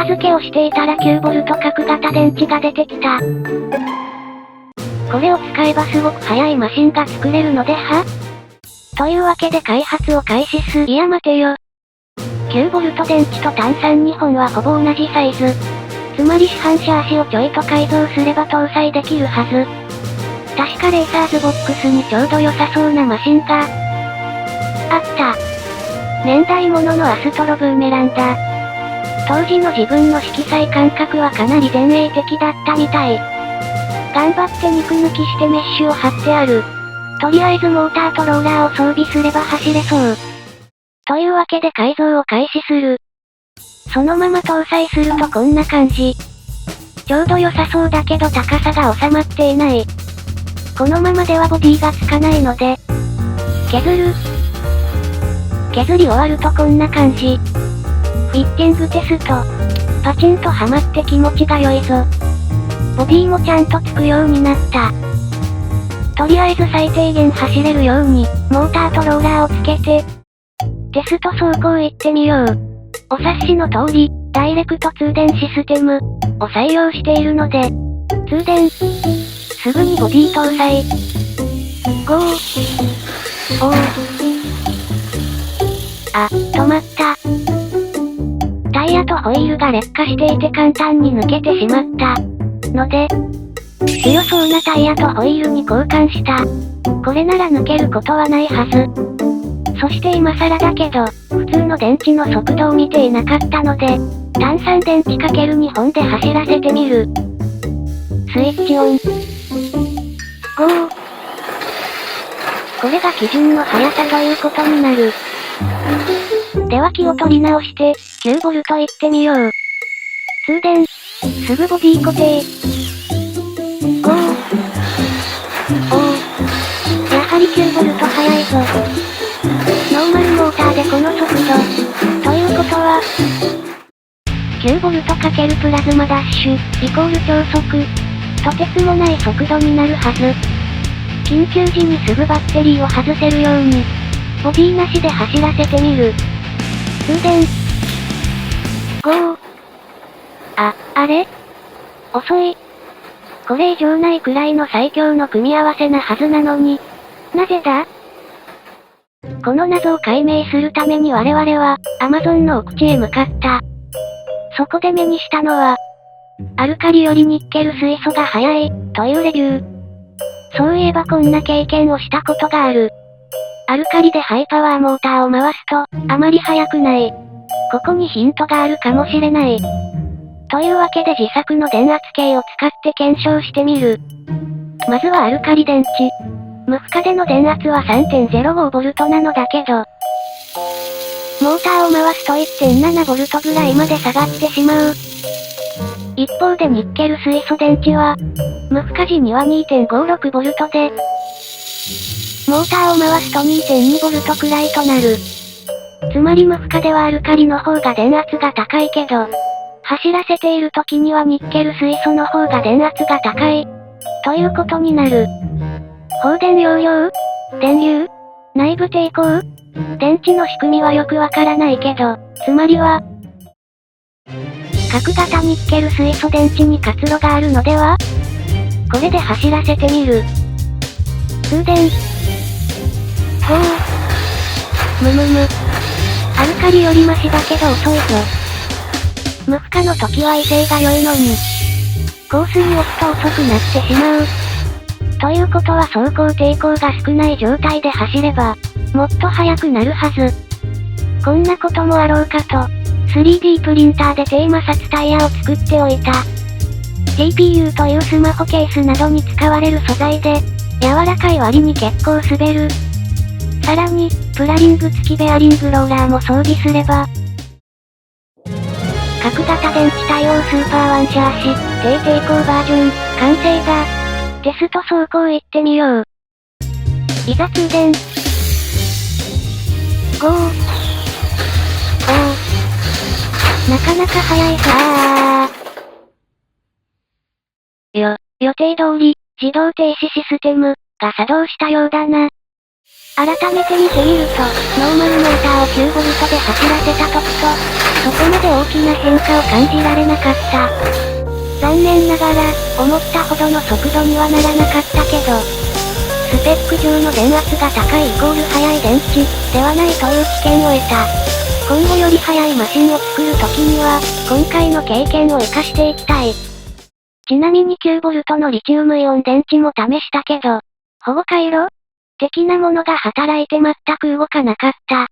付けをしていたら 9V 角型電池が出てきた。これを使えばすごく速いマシンが作れるのでは？というわけで開発を開始す。いや待てよ。9V 電池と単32本はほぼ同じサイズ。つまり市販車足をちょいと改造すれば搭載できるはず。確かレーサーズボックスにちょうど良さそうなマシンがあった。年代物のアストロブーメランだ。当時の自分の色彩感覚はかなり前衛的だったみたい。頑張って肉抜きしてメッシュを貼ってある。とりあえずモーターとローラーを装備すれば走れそう。というわけで改造を開始する。そのまま搭載するとこんな感じ。ちょうど良さそうだけど高さが収まっていない。このままではボディがつかないので、削る。削り終わるとこんな感じ。フィッティングテスト。パチンとはまって気持ちが良いぞ。ボディもちゃんとつくようになった。とりあえず最低限走れるように、モーターとローラーをつけて、テスト走行行ってみよう。お察しの通り、ダイレクト通電システムを採用しているので、通電。すぐにボディ搭載。ゴー。おー。あ、止まった。タイヤとホイールが劣化していて簡単に抜けてしまった。ので、強そうなタイヤとホイールに交換した。これなら抜けることはないはず。そして今更だけど、普通の電池の速度を見ていなかったので、単3電池 ×2 本で走らせてみる。スイッチオン。ゴー。これが基準の速さということになる。では気を取り直して、9V 行ってみよう。通電。すぐボディ固定。ゴー。おー。やはり 9V 速いぞ。ノーマルモーターでこの速度。ということは、9V× プラズマダッシュ、イコール超速。とてつもない速度になるはず。緊急時にすぐバッテリーを外せるように、ボディなしで走らせてみる。通電。ゴー。あれ？遅い。これ以上ないくらいの最強の組み合わせなはずなのに。なぜだ？この謎を解明するために我々は、アマゾンの奥地へ向かった。そこで目にしたのは、アルカリよりニッケル水素が速い、というレビュー。そういえばこんな経験をしたことがある。アルカリでハイパワーモーターを回すと、あまり速くない。ここにヒントがあるかもしれない。というわけで自作の電圧計を使って検証してみる。まずはアルカリ電池。無負荷での電圧は 3.05V なのだけど、モーターを回すと 1.7V ぐらいまで下がってしまう。一方でニッケル水素電池は、無負荷時には 2.56V で、モーターを回すと 2.2V くらいとなる。つまり無負荷ではアルカリの方が電圧が高いけど、走らせている時にはニッケル水素の方が電圧が高い。ということになる。放電容量？電流？内部抵抗？電池の仕組みはよくわからないけど、つまりは、角型ニッケル水素電池に活路があるのでは？これで走らせてみる。通電。ほう。む。アルカリよりマシだけど遅いぞ。無負荷の時は威勢が良いのに、コースに置くと遅くなってしまう。ということは走行抵抗が少ない状態で走れば、もっと速くなるはず。こんなこともあろうかと、3D プリンターで低摩擦タイヤを作っておいた。TPU というスマホケースなどに使われる素材で、柔らかい割に結構滑る。さらに、プラリング付きベアリングローラーも装備すれば、角型電池対応スーパーワンシャーシ、低抵抗バージョン、完成だ。テスト走行行ってみよう。いざ通電。ゴー。おー。なかなか速いさー。予定通り、自動停止システム、が作動したようだな。改めて見てみると、ノーマルモーターを 9V で走らせた時と、そこまで大きな変化を感じられなかった。残念ながら、思ったほどの速度にはならなかったけど、スペック上の電圧が高いイコール速い電池、ではないという知見を得た。今後より速いマシンを作る時には、今回の経験を活かしていきたい。ちなみに 9V のリチウムイオン電池も試したけど、保護回路的なものが働いて全く動かなかった。